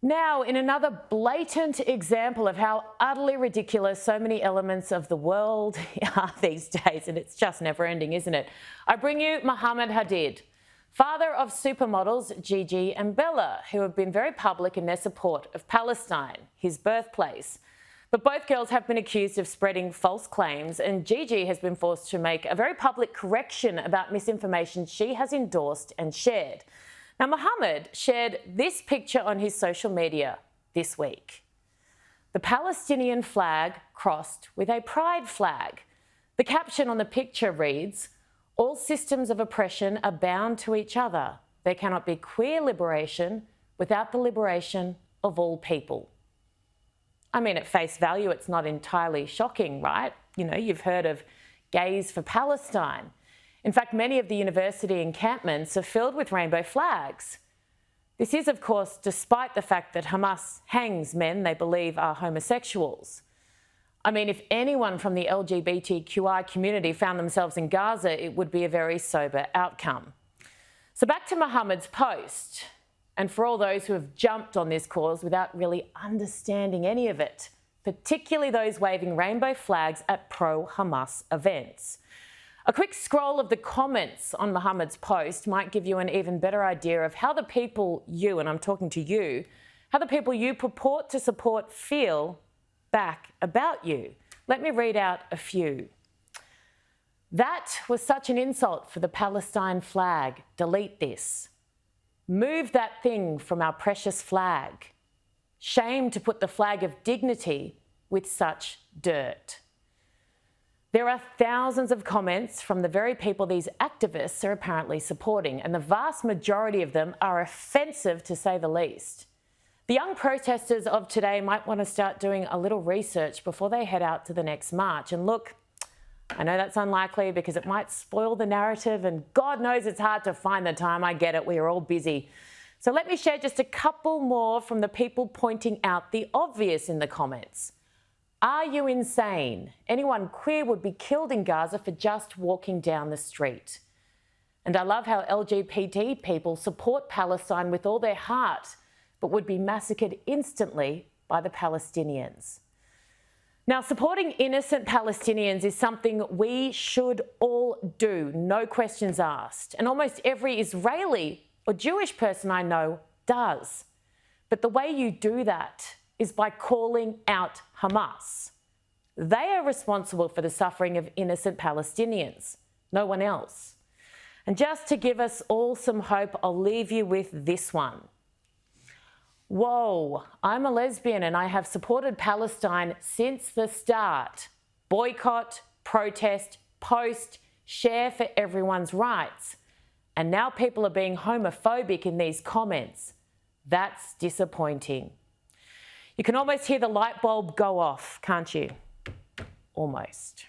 Now, in another blatant example of how utterly ridiculous so many elements of the world are these days, and it's just never ending, isn't it? I bring you Mohammed Hadid, father of supermodels Gigi and Bella, who have been very public in their support of Palestine, his birthplace. But both girls have been accused of spreading false claims, and Gigi has been forced to make a very public correction about misinformation she has endorsed and shared. Now, Mohammed shared this picture on his social media this week. The Palestinian flag crossed with a pride flag. The caption on the picture reads, "All systems of oppression are bound to each other. There cannot be queer liberation without the liberation of all people." I mean, at face value, it's not entirely shocking, right? You know, you've heard of Gays for Palestine. In fact, many of the university encampments are filled with rainbow flags. This is, of course, despite the fact that Hamas hangs men they believe are homosexuals. I mean, if anyone from the LGBTQI community found themselves in Gaza, it would be a very sober outcome. So back to Mohammed's post. And for all those who have jumped on this cause without really understanding any of it, particularly those waving rainbow flags at pro-Hamas events. A quick scroll of the comments on Mohammed's post might give you an even better idea of how the people you, and I'm talking to you, how the people you purport to support feel back about you. Let me read out a few. "That was such an insult for the Palestine flag. Delete this. Move that thing from our precious flag. Shame to put the flag of dignity with such dirt." There are thousands of comments from the very people these activists are apparently supporting, and the vast majority of them are offensive to say the least. The young protesters of today might want to start doing a little research before they head out to the next march. And look, I know that's unlikely because it might spoil the narrative, and God knows it's hard to find the time. I get it, we are all busy. So let me share just a couple more from the people pointing out the obvious in the comments. Are you insane? Anyone queer would be killed in Gaza for just walking down the street. And I love how LGBT people support Palestine with all their heart, but would be massacred instantly by the Palestinians. Now, supporting innocent Palestinians is something we should all do, no questions asked. And almost every Israeli or Jewish person I know does. But the way you do that is by calling out Hamas. They are responsible for the suffering of innocent Palestinians, no one else. And just to give us all some hope, I'll leave you with this one. Whoa, I'm a lesbian and I have supported Palestine since the start. Boycott, protest, post, share for everyone's rights. And now people are being homophobic in these comments. That's disappointing. You can almost hear the light bulb go off, can't you? Almost.